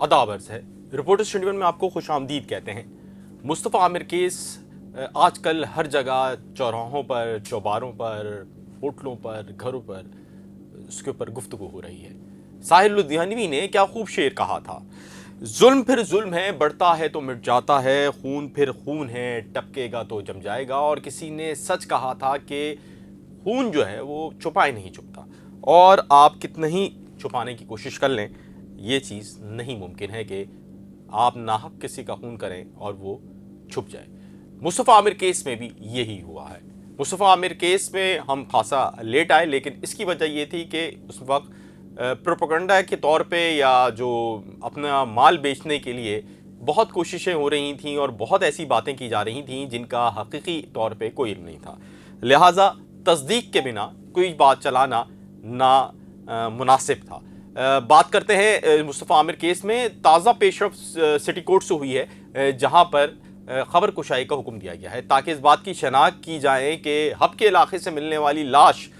अदाब अर्ज़ है। रिपोर्टर्स 21 में आपको खुशामदीद कहते हैं। मुस्तफ़ा आमिर केस आजकल हर जगह चौराहों पर, चौबारों पर, होटलों पर, घरों पर उसके ऊपर गुफ्तगू हो रही है। साहिर लुधियानवी ने क्या खूब शेर कहा था, जुल्म फिर जुल्म है, बढ़ता है तो मिट जाता है, खून फिर खून है, टपकेगा तो जम जाएगा। और किसी ने सच कहा था कि खून जो है वो छुपाए नहीं छुपता, और आप कितना ही छुपाने की कोशिश कर लें, ये चीज़ नहीं मुमकिन है कि आप नाहक किसी का खून करें और वो छुप जाए। मुस्तफ़ा आमिर केस में भी यही हुआ है। मुस्तफ़ा आमिर केस में हम खासा लेट आए, लेकिन इसकी वजह ये थी कि उस वक्त प्रोपेगेंडा के तौर पे या जो अपना माल बेचने के लिए बहुत कोशिशें हो रही थीं और बहुत ऐसी बातें की जा रही थीं जिनका हकीकी तौर पे कोई इल्म नहीं था। लिहाजा तस्दीक के बिना कोई बात चलाना ना मुनासिब था। बात करते हैं मुस्तफ़ा आमिर केस में। ताज़ा पेशरफ सिटी कोर्ट से हुई है, जहां पर खबर कुशाई का हुक्म दिया गया है ताकि इस बात की शनाख्त की जाए कि हब के इलाके से मिलने वाली लाश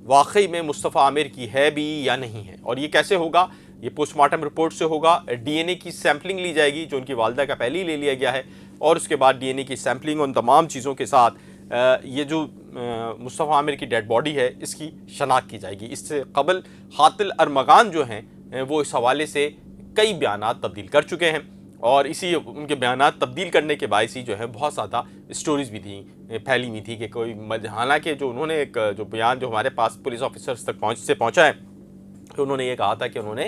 वाकई में मुस्तफ़ा आमिर की है भी या नहीं है। और ये कैसे होगा? ये पोस्टमार्टम रिपोर्ट से होगा। डीएनए की सैंपलिंग ली जाएगी, जो उनकी वालदा का पहले ही ले लिया गया है, और उसके बाद डीएनए की सैंपलिंग उन तमाम चीज़ों के साथ ये जो मुस्तफ़ा आमिर की डेड बॉडी है इसकी शनाख्त की जाएगी। इससे कबल कातिल अरमगान जो हैं वो इस हवाले से कई बयानात तब्दील कर चुके हैं, और इसी उनके बयानात तब्दील करने के बायस ही जो है बहुत ज़्यादा स्टोरीज़ भी थी, फैली हुई थी कि कोई, हालांकि जो उन्होंने एक जो बयान जो हमारे पास पुलिस ऑफिसर्स तक पहुंचा है, तो उन्होंने ये कहा था कि उन्होंने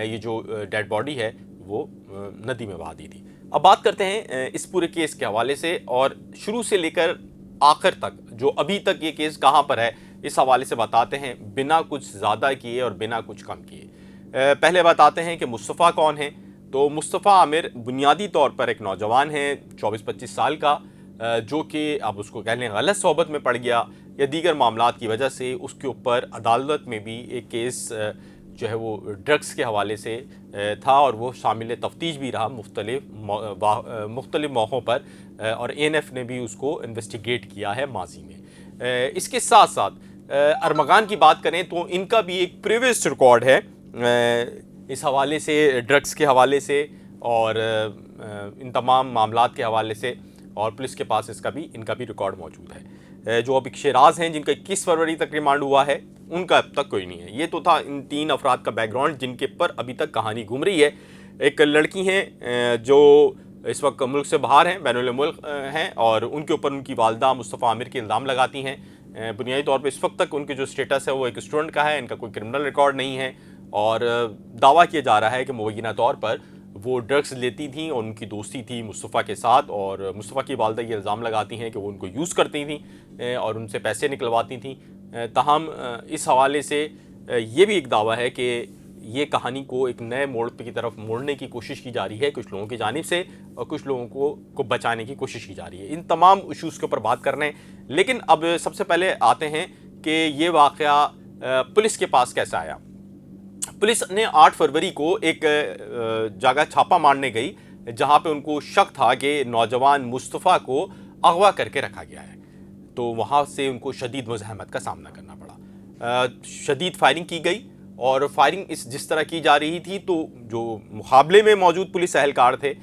ये जो डेड बॉडी है वो नदी में बहा दी थी। अब बात करते हैं इस पूरे केस के हवाले से, और शुरू से लेकर आखिर तक जो अभी तक ये केस कहाँ पर है इस हवाले से बताते हैं, बिना कुछ ज़्यादा किए और बिना कुछ कम किए। पहले बताते हैं कि मुस्तफ़ा कौन है। तो मुस्तफ़ा आमिर बुनियादी तौर पर एक नौजवान है 24-25 साल का, जो कि अब उसको कह लें गलत सोहबत में पड़ गया या दीगर मामलात की वजह से उसके ऊपर अदालत में भी एक केस जो है वो ड्रग्स के हवाले से था, और वो शामिल तफ्तीश भी रहा मुख्तलिफ मौक़ों पर, और एएनएफ ने भी उसको इन्वेस्टिगेट किया है माजी में। इसके साथ साथ अरमगान की बात करें तो इनका भी एक प्रीवियस रिकॉर्ड है इस हवाले से, ड्रग्स के हवाले से और इन तमाम मामलात के हवाले से, और पुलिस के पास इनका भी रिकॉर्ड मौजूद है। जो अब शेराज हैं जिनका 21 फरवरी तक रिमांड हुआ है, उनका अब तक कोई नहीं है। ये तो था इन 3 अफराद का बैकग्राउंड जिनके पर अभी तक कहानी घूम रही है। एक लड़की हैं जो इस वक्त मुल्क से बाहर हैं, बैनुल मुल्क हैं, और उनके ऊपर उनकी वालदा मुस्तफ़ा आमिर के इल्ज़ाम लगाती हैं। बुनियादी तौर पर इस वक्त तक उनके जो स्टेटस है वो एक स्टूडेंट का है, इनका कोई क्रिमिनल रिकॉर्ड नहीं है, और दावा किया जा रहा है कि मुबैना तौर पर वो ड्रग्स लेती थी और उनकी दोस्ती थी मुस्तफ़ा के साथ, और मुस्तफ़ा की वालदा ये इल्ज़ाम लगाती हैं कि वो उनको यूज़ करती थी और उनसे पैसे निकलवाती थी। ताहम इस हवाले से ये भी एक दावा है कि ये कहानी को एक नए मोड़ की तरफ मोड़ने की कोशिश की जा रही है कुछ लोगों की जानिब से, और कुछ लोगों को बचाने की कोशिश की जा रही है। इन तमाम इशूज़ के ऊपर बात करने हैं, लेकिन अब सबसे पहले आते हैं कि ये वाक़या पुलिस के पास कैसा आया। पुलिस ने 8 फरवरी को एक जगह छापा मारने गई जहां पे उनको शक था कि नौजवान मुस्तफ़ा को अगवा करके रखा गया है, तो वहां से उनको शदीद मुज़ाहमत का सामना करना पड़ा। शदीद फायरिंग की गई, और फायरिंग जिस तरह की जा रही थी, तो जो मुकाबले में मौजूद पुलिस एहलकार थे,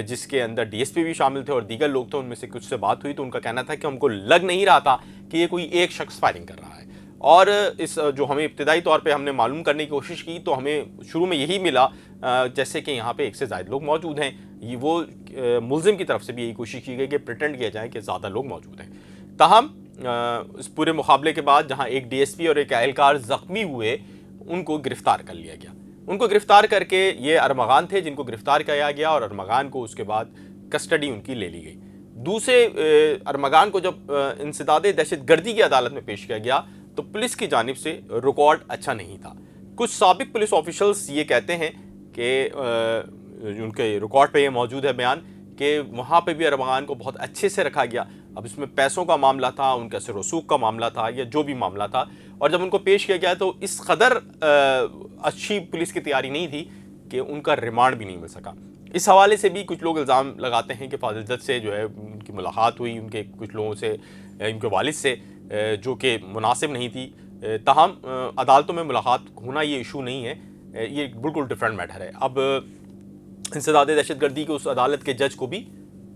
जिसके अंदर डीएसपी भी शामिल थे और दीगर लोग थे, उनमें से कुछ से बात हुई तो उनका कहना था कि हमको लग नहीं रहा था कि ये कोई एक शख्स फायरिंग कर रहा है। और इस जो हमें इब्तिदाई तौर पे हमने मालूम करने की कोशिश की तो हमें शुरू में यही मिला जैसे कि यहाँ पे एक से ज़्यादा लोग मौजूद हैं। ये वो मुल्ज़िम की तरफ से भी यही कोशिश की गई कि प्रिटेंड किया जाए कि ज़्यादा लोग मौजूद हैं। ताहम इस पूरे मुकाबले के बाद जहाँ एक डीएसपी और एक एहलकार ज़ख्मी हुए, उनको गिरफ़्तार कर लिया गया। उनको गिरफ़्तार करके, ये अरमगान थे जिनको गिरफ़्तार किया गया, और अरमगान को उसके बाद कस्टडी उनकी ले ली गई। दूसरे अरमगान को जब इंसदाद दहशतगर्दी की अदालत में पेश किया गया तो पुलिस की जानिब से रिकॉर्ड अच्छा नहीं था। कुछ साबिक पुलिस ऑफिशल्स ये कहते हैं कि उनके रिकॉर्ड पे ये मौजूद है बयान कि वहाँ पे भी अरमगान को बहुत अच्छे से रखा गया। अब इसमें पैसों का मामला था, उनका रसूख का मामला था, या जो भी मामला था, और जब उनको पेश किया गया तो इस कदर अच्छी पुलिस की तैयारी नहीं थी कि उनका रिमांड भी नहीं मिल सका। इस हवाले से भी कुछ लोग इल्ज़ाम लगाते हैं कि फाजिल जज से जो है उनकी मुलाकात हुई, उनके कुछ लोगों से, उनके वालिद से, जो कि मुनासिब नहीं थी। ताहम अदालतों में मुलाकात होना ये इशू नहीं है, ये बिल्कुल डिफरेंट मैटर है। अब इंसदाद दहशतगर्दी के उस अदालत के जज को भी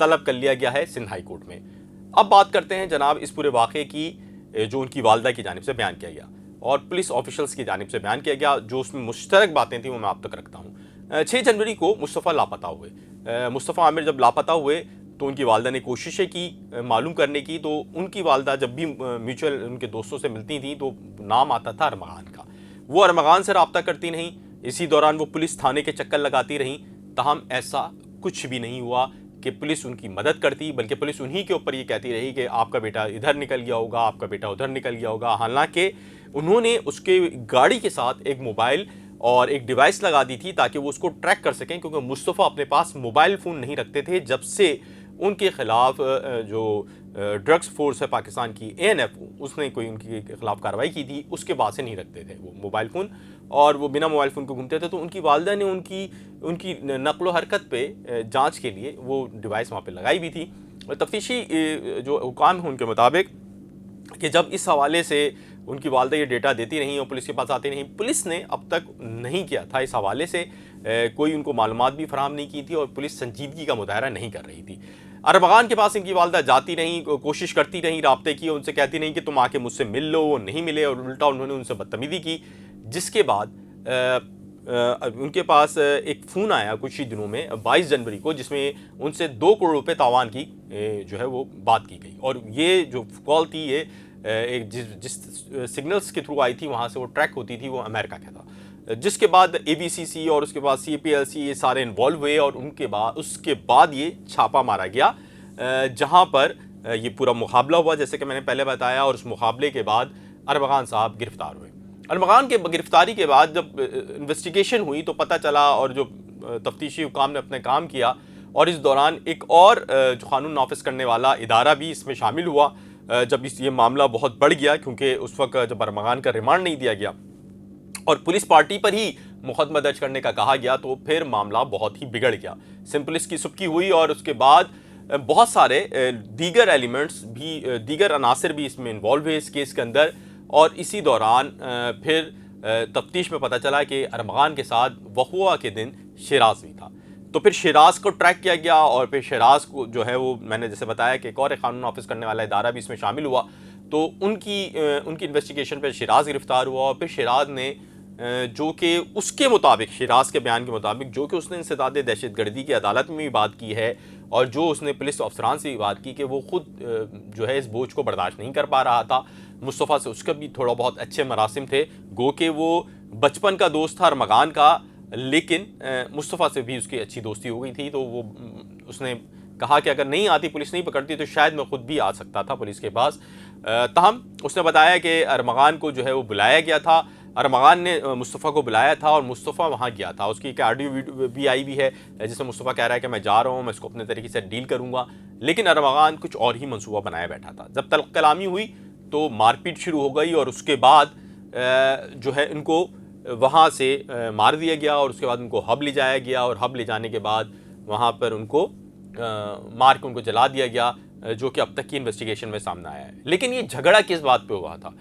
तलब कर लिया गया है सिंध हाई कोर्ट में। अब बात करते हैं जनाब इस पूरे वाक़े की जो उनकी वालदा की जानिब से बयान किया गया और पुलिस ऑफिशल्स की जानिब से बयान किया गया, जो उसमें मुश्तरक बातें थी वो मैं आप तक रखता हूँ। 6 जनवरी को मुस्तफ़ा लापता हुए। मुस्तफ़ा आमिर जब लापता हुए तो उनकी वालदा ने कोशिशें की मालूम करने की, तो उनकी वालदा जब भी म्यूचुअल उनके दोस्तों से मिलती थी तो नाम आता था अरमगान का। वो अरमगान से रब्ता करती नहीं, इसी दौरान वो पुलिस थाने के चक्कर लगाती रहीं, ताहम ऐसा कुछ भी नहीं हुआ कि पुलिस उनकी मदद करती, बल्कि पुलिस उन्हीं के ऊपर ये कहती रही कि आपका बेटा इधर निकल गया होगा, आपका बेटा उधर निकल गया होगा। हालांकि उन्होंने उसके गाड़ी के साथ एक मोबाइल और एक डिवाइस लगा दी थी ताकि वो उसको ट्रैक कर सकें, क्योंकि मुस्तफ़ा अपने पास मोबाइल फ़ोन नहीं रखते थे जब से उनके खिलाफ जो ड्रग्स फोर्स है पाकिस्तान की ANF, उसने कोई उनके खिलाफ कार्रवाई की थी, उसके बाद से नहीं रखते थे वो मोबाइल फ़ोन, और वो बिना मोबाइल फ़ोन को घूमते थे। तो उनकी वालदा ने उनकी नक़्ल हरकत पे जांच के लिए वो डिवाइस वहाँ पे लगाई भी थी। तफ्तीशी जो हुकाम है उनके मुताबिक कि जब इस हवाले से उनकी वालदा ये डेटा देती रहीं और पुलिस के पास आती नहीं, पुलिस ने अब तक नहीं किया था इस हवाले से कोई उनको मालूमात भी फराहम नहीं की थी और पुलिस संजीदगी का मुजाहरा नहीं कर रही थी। अरमगान के पास इनकी वालदा जाती रहीं, कोशिश करती रहीं रब्ते की, उनसे कहती रहीं कि तुम आके मुझसे मिल लो, वो नहीं मिले और उल्टा उन्होंने उनसे बदतमीज़ी की, जिसके बाद उनके पास एक फ़ोन आया कुछ ही दिनों में 22 जनवरी को, जिसमें उनसे 2 करोड़ रुपए तावान की जो है वो बात की गई। और ये जो कॉल थी ये एक जिस सिग्नल्स के थ्रू आई थी वहाँ से वो ट्रैक होती थी, वो अमेरिका का था। जिसके बाद ABCC और उसके बाद CPLC ये सारे इन्वॉल्व हुए और उसके बाद ये छापा मारा गया, जहाँ पर ये पूरा मुकाबला हुआ जैसे कि मैंने पहले बताया, और उस मुकाबले के बाद अरमगान साहब गिरफ्तार हुए। अरमगान के गिरफ्तारी के बाद जब इन्वेस्टिगेशन हुई तो पता चला, और जो तफ्तीशी हुकाम ने अपने काम किया, और इस दौरान एक और जो कानून नाफिज करने वाला इदारा भी इसमें शामिल हुआ। जब ये मामला बहुत बढ़ गया, क्योंकि उस वक्त जब अरमगान का रिमांड नहीं दिया गया और पुलिस पार्टी पर ही मुकदमा दर्ज करने का कहा गया, तो फिर मामला बहुत ही बिगड़ गया। पुलिस की सुबकी हुई और उसके बाद बहुत सारे दीगर एलिमेंट्स भी, दीगर अनासर भी इसमें इन्वॉल्व हुए इस केस के अंदर। और इसी दौरान फिर तफ्तीश में पता चला कि अरमगान के साथ वक़ुआ के दिन शिराज भी था। तो फिर शिराज को ट्रैक किया गया और फिर शिराज को जो है वो मैंने जैसे बताया कि एक और कानून नाफिज करने वाला इदारा भी इसमें शामिल हुआ। तो उनकी इन्वेस्टिगेशन पर शिराज गिरफ्तार हुआ, और फिर शिराज ने जो कि उसके मुताबिक, शिराज के बयान के मुताबिक, जो कि उसने इंसदाद दहशतगर्दी की अदालत में भी बात की है और जो उसने पुलिस अफसरान से भी बात की कि वो खुद जो है इस बोझ को बर्दाश्त नहीं कर पा रहा था। मुस्तफ़ा से उसका भी थोड़ा बहुत अच्छे मरासिम थे, गो कि वो बचपन का दोस्त था अरमगान का, लेकिन मुस्तफ़ा से भी उसकी अच्छी दोस्ती हो गई थी। तो वो उसने कहा कि अगर नहीं आती, पुलिस नहीं पकड़ती, तो शायद मैं खुद भी आ सकता था पुलिस के पास। ताहम उसने बताया कि अरमगान को जो है वो बुलाया गया था, अरमगान ने मुस्तफ़ा को बुलाया था और मुस्तफ़ा वहाँ गया था। उसकी एक ऑडियो भी आई भी है जिसमें मुस्तफ़ा कह रहा है कि मैं जा रहा हूँ, मैं इसको अपने तरीके से डील करूँगा, लेकिन अरमगान कुछ और ही मंसूबा बनाया बैठा था। जब तलब कलामी हुई तो मारपीट शुरू हो गई और उसके बाद जो है इनको वहाँ से मार दिया गया और उसके बाद उनको हब ले जाया गया, और हब ले जाने के बाद वहाँ पर उनको मार के उनको जला दिया गया, जो कि अब तक की इन्वेस्टिगेशन में सामने आया है। लेकिन ये झगड़ा किस बात पे हुआ था?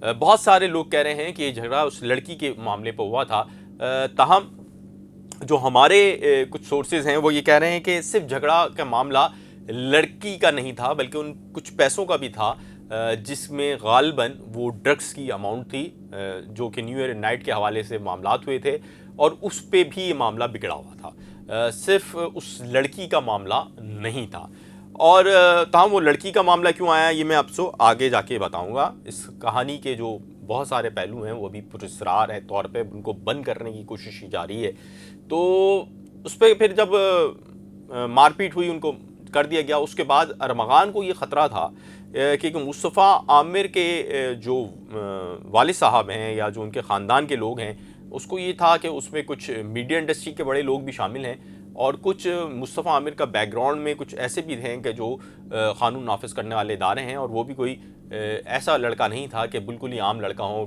बहुत सारे लोग कह रहे हैं कि ये झगड़ा उस लड़की के मामले पर हुआ था। ताहम जो हमारे कुछ सोर्सेज हैं वो ये कह रहे हैं कि सिर्फ झगड़ा का मामला लड़की का नहीं था, बल्कि उन कुछ पैसों का भी था, जिसमें गालिबन वो ड्रग्स की अमाउंट थी, जो कि न्यू ईयर नाइट के हवाले से मामलात हुए थे, और उस पे भी ये मामला बिगड़ा हुआ था। सिर्फ उस लड़की का मामला नहीं था। और ताहम वो लड़की का मामला क्यों आया, ये मैं आपसे आगे जाके बताऊंगा। इस कहानी के जो बहुत सारे पहलू हैं वो अभी पुरस्कार है तौर पे उनको बंद करने की कोशिश की जा रही है। तो उस पर फिर जब मारपीट हुई, उनको कर दिया गया, उसके बाद अरमगान को ये ख़तरा था कि मुस्तफ़ा आमिर के जो वालिद साहब हैं या जो उनके ख़ानदान के लोग हैं, उसको ये था कि उसमें कुछ मीडिया इंडस्ट्री के बड़े लोग भी शामिल हैं और कुछ मुस्तफ़ा आमिर का बैकग्राउंड में कुछ ऐसे भी हैं कि जो कानून नाफिज करने वाले इदारे हैं, और वो भी कोई ऐसा लड़का नहीं था कि बिल्कुल ही आम लड़का हो,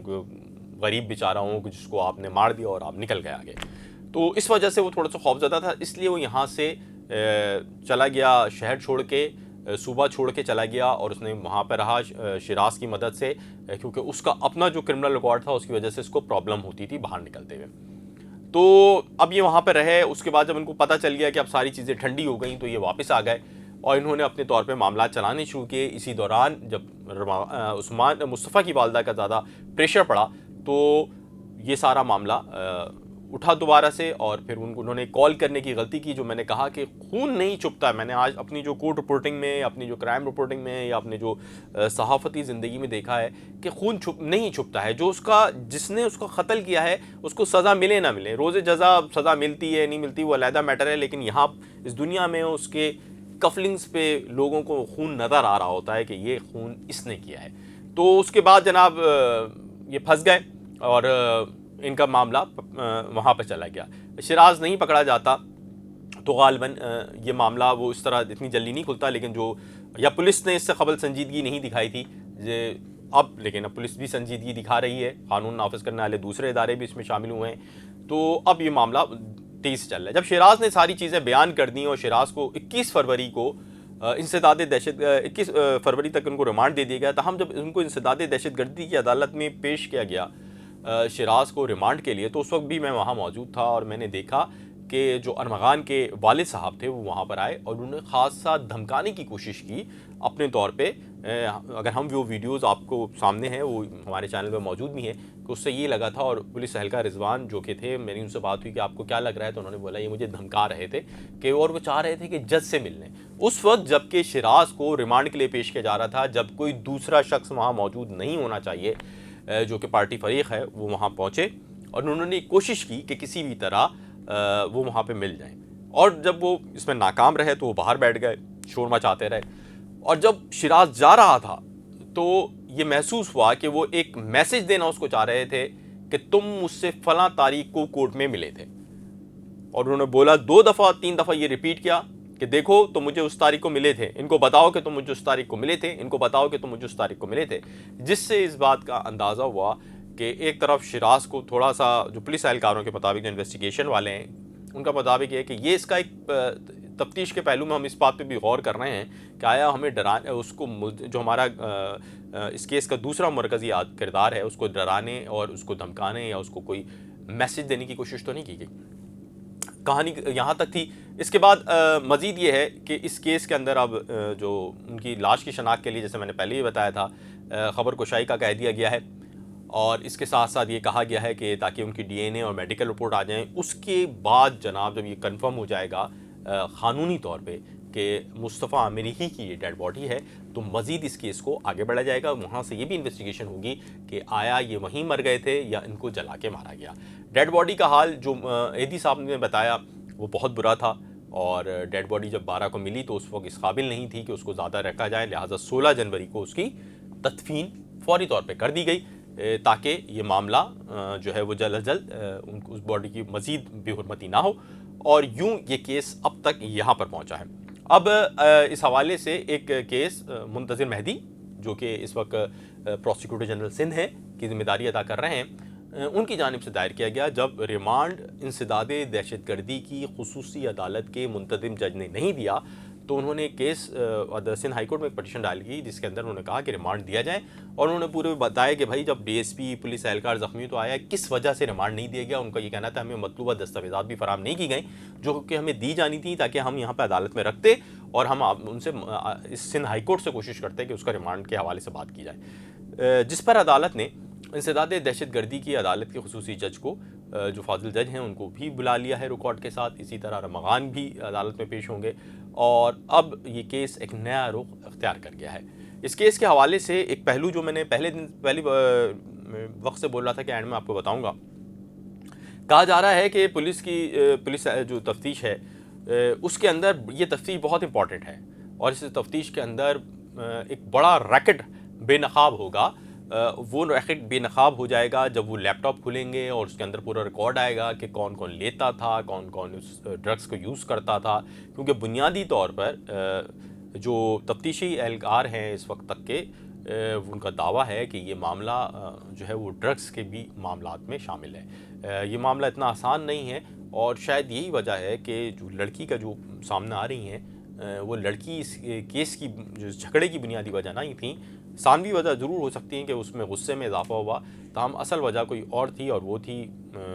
गरीब बेचारा हो जिसको आपने मार दिया और आप निकल गए आगे। तो इस वजह से वो थोड़ा सा खौफज़दा था, इसलिए वो यहाँ से चला गया, शहर छोड़ के, सूबा छोड़ के चला गया, और उसने वहाँ पर रहा शिराज की मदद से, क्योंकि उसका अपना जो क्रिमिनल रिकॉर्ड था उसकी वजह से इसको प्रॉब्लम होती थी बाहर निकलते हुए। तो अब ये वहाँ पर रहे। उसके बाद जब इनको पता चल गया कि अब सारी चीज़ें ठंडी हो गई तो ये वापस आ गए और इन्होंने अपने तौर पे मामला चलाने शुरू किए। इसी दौरान जब उस्मान मुस्तफ़ा की वालदा का ज़्यादा प्रेशर पड़ा तो ये सारा मामला उठा दोबारा से और फिर उन्होंने कॉल करने की गलती की। जो मैंने कहा कि खून नहीं छुपता है, मैंने आज अपनी जो कोर्ट रिपोर्टिंग में, अपनी जो क्राइम रिपोर्टिंग में या अपने जो सहाफ़ती ज़िंदगी में देखा है कि खून नहीं छुपता है। जो जिसने उसको कत्ल किया है उसको सज़ा मिले ना मिले, रोज़े जज़ा सज़ा मिलती है नहीं मिलती वो अलहदा मैटर है, लेकिन यहाँ इस दुनिया में उसके कफलिंग्स पे लोगों को खून नज़र आ रहा होता है कि ये खून इसने किया है। तो उसके बाद जनाब ये फंस गए और इनका मामला वहाँ पर चला गया। शिराज नहीं पकड़ा जाता तो गालिबन ये मामला वो इस तरह इतनी जल्दी नहीं खुलता, लेकिन जो या पुलिस ने इससे कबल संजीदगी नहीं दिखाई थी लेकिन अब पुलिस भी संजीदगी दिखा रही है, कानून नाफिज करने वाले दूसरे इदारे भी इसमें शामिल हुए हैं। तो अब ये मामला तेज़ी से चल रहा है। जब शिराज ने सारी चीज़ें बयान कर दी और शिराज को 21 फरवरी को इंसदाद दहशत 21 फरवरी तक उनको रिमांड दे दिया गया। तहम जब उनको इंसदाद दहशतगर्दी की अदालत में पेश किया गया शिराज को रिमांड के लिए, तो उस वक्त भी मैं वहाँ मौजूद था और मैंने देखा कि जो अरमगान के वालिद साहब थे वो वहाँ पर आए और उन्होंने ख़ासा धमकाने की कोशिश की अपने तौर पे। अगर हम वो वीडियोज़ आपको सामने हैं, वो हमारे चैनल पर मौजूद भी हैं, कि उससे ये लगा था। और पुलिस एहलकार रिजवान जो कि थे, मेरी उनसे बात हुई कि आपको क्या लग रहा है, तो उन्होंने बोला ये मुझे धमका रहे थे कि और वो चाह रहे थे कि जज से मिलने। उस वक्त जबकि शिराज को रिमांड के लिए पेश किया जा रहा था, जब कोई दूसरा शख्स वहाँ मौजूद नहीं होना चाहिए जो कि पार्टी फरीक है, वो वहाँ पहुँचे और उन्होंने कोशिश की कि किसी भी तरह वो वहाँ पे मिल जाएं। और जब वो इसमें नाकाम रहे तो वो बाहर बैठ गए, शोर मचाते रहे। और जब शिराज जा रहा था तो ये महसूस हुआ कि वो एक मैसेज देना उसको चाह रहे थे कि तुम मुझसे फलां तारीख को कोर्ट में मिले थे। और उन्होंने बोला 2 दफ़ा 3 दफ़ा ये रिपीट किया कि देखो तुम मुझे उस तारीख को मिले थे, इनको बताओ कि तुम मुझे उस तारीख को मिले थे, इनको बताओ कि तुम मुझे उस तारीख को मिले थे। जिससे इस बात का अंदाज़ा हुआ कि एक तरफ शिराज को थोड़ा सा, जो पुलिस एहलकारों के मुताबिक, जो इन्वेस्टिगेशन वाले हैं उनका मुताबिक है कि ये इसका एक तफ्तीश के पहलू में हम इस बात पे भी गौर कर रहे हैं कि आया हमें डराने, उसको जो हमारा इस केस का दूसरा मरकज़ी किरदार है उसको डराने और उसको धमकाने या उसको कोई मैसेज देने की कोशिश तो नहीं की गई। कहानी यहाँ तक थी। इसके बाद मज़ीद ये है कि इस केस के अंदर अब जो उनकी लाश की शनाख्त के लिए, जैसे मैंने पहले ही बताया था, ख़बर कुशाई का कह दिया गया है और इसके साथ साथ ये कहा गया है कि ताकि उनकी डीएनए और मेडिकल रिपोर्ट आ जाएं। उसके बाद जनाब जब ये कंफर्म हो जाएगा क़ानूनी तौर पे कि मुस्तफ़ा आमिर ही की ये डेड बॉडी है, तो मज़ीद इस केस को आगे बढ़ाया जाएगा। वहाँ से ये भी इन्वेस्टिगेशन होगी कि आया ये वहीं मर गए थे या इनको जला के मारा गया। डेड बॉडी का हाल जो एदी साहब ने बताया वो बहुत बुरा था और डेड बॉडी जब 12 को मिली तो उस वक्त इस काबिल नहीं थी कि उसको ज़्यादा रखा जाए, लिहाजा 16 जनवरी को उसकी तदफीन फौरी तौर पे कर दी गई ताकि ये मामला जो है वो जल्द अज जल्द उस बॉडी की मज़ीद बेहुरमती ना हो। और यूँ ये केस अब तक यहाँ पर पहुँचा है। अब इस हवाले से एक केस मुंतज़िर मेहदी जो कि इस वक्त प्रोसिक्यूटर जनरल सिंध है की ज़िम्मेदारी अदा कर रहे हैं, उनकी जानिब से दायर किया गया। जब रिमांड इंसदाद दहशतगर्दी की खुसूसी अदालत के मुंतज़िम जज ने नहीं दिया तो उन्होंने केस सिंध हाई कोर्ट में एक पटिशन डाल की जिसके अंदर उन्होंने कहा कि रिमांड दिया जाए। और उन्होंने पूरे बताया कि भाई जब डीएसपी पुलिस एहलकार ज़ख्मी तो आया, किस वजह से रिमांड नहीं दिया गया। उनका ये कहना था हमें मतलूबा दस्तावेज़ात भी फराहम नहीं की गई जो कि हमें दी जानी थी ताकि हम यहाँ पर अदालत में रखते और हम उनसे इस सिंध हाई कोर्ट से कोशिश करते कि उसका रिमांड के हवाले से बात की जाए। जिस पर अदालत ने इंसदाद दहशतगर्दी की अदालत के खुसूसी जज को, जो फाजिल जज हैं, उनको भी बुला लिया है रिकॉर्ड के साथ। इसी तरह रमगान भी अदालत में पेश होंगे और अब ये केस एक नया रुख अख्तियार कर गया है। इस केस के हवाले से एक पहलू जो मैंने पहली वक्त से बोल रहा था कि एंड में आपको बताऊंगा। कहा जा रहा है कि पुलिस जो तफ्तीश है उसके अंदर ये तफ्तीश बहुत इंपॉर्टेंट है और इस तफ्तीश के अंदर एक बड़ा रैकेट बेनकाब होगा। वो रैकेट बेनकाब हो जाएगा जब वो लैपटॉप खुलेंगे और उसके अंदर पूरा रिकॉर्ड आएगा कि कौन कौन लेता था, कौन कौन उस ड्रग्स को यूज़ करता था। क्योंकि बुनियादी तौर पर जो तफ्तीशी एहलकार हैं इस वक्त तक के, उनका दावा है कि ये मामला जो है वो ड्रग्स के भी मामलात में शामिल है। ये मामला इतना आसान नहीं है और शायद यही वजह है कि जो लड़की का जो सामने आ रही हैं वो लड़की इस केस की जो झगड़े की बुनियादी वजह नहीं थी, सानवी वजह ज़रूर हो सकती है कि उसमें गुस्से में इजाफा हुआ, ताहम असल वजह कोई और थी, और वो थी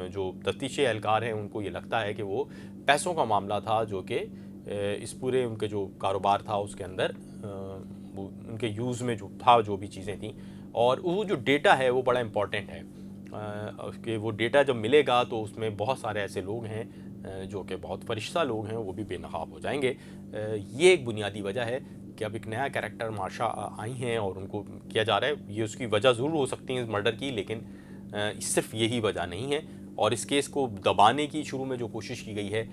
जो तफ्तीशी एहलकार हैं उनको ये लगता है कि वो पैसों का मामला था, जो कि इस पूरे उनके जो कारोबार था उसके अंदर वो उनके यूज़ में जो था, जो भी चीज़ें थी। और वो जो डेटा है वो बड़ा इम्पॉर्टेंट है कि वो डेटा जब मिलेगा तो उसमें बहुत सारे ऐसे लोग हैं जो कि बहुत फरिश्ता लोग हैं, वो भी बेनकाब हो जाएंगे। ये एक बुनियादी वजह है कि अब एक नया कैरेक्टर मार्शा आई हैं और उनको किया जा रहा है। ये उसकी वजह ज़रूर हो सकती है इस मर्डर की, लेकिन सिर्फ यही वजह नहीं है। और इस केस को दबाने की शुरू में जो कोशिश की गई है,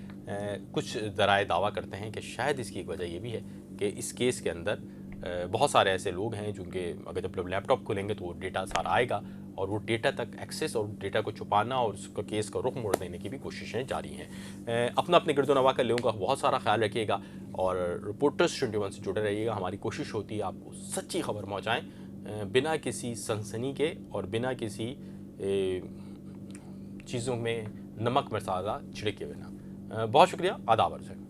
कुछ ज़राए दावा करते हैं कि शायद इसकी एक वजह ये भी है कि इस केस के अंदर बहुत सारे ऐसे लोग हैं जिनके अगर जब लैपटॉप खोलेंगे तो वो डेटा सारा आएगा, और वो डेटा तक एक्सेस और डेटा को छुपाना और उसका केस का रुख मोड़ देने की भी कोशिशें जारी हैं। अपना अपने गिरदोनवा का लोगों का बहुत सारा ख्याल रखिएगा और रिपोर्टर्स 21 से जुड़े रहिएगा। हमारी कोशिश होती है आपको सच्ची खबर पहुँचाएँ, बिना किसी सनसनी के और बिना किसी चीज़ों में नमक मसाला छिड़के बिना। बहुत शुक्रिया, आदाब अर्ज़ है।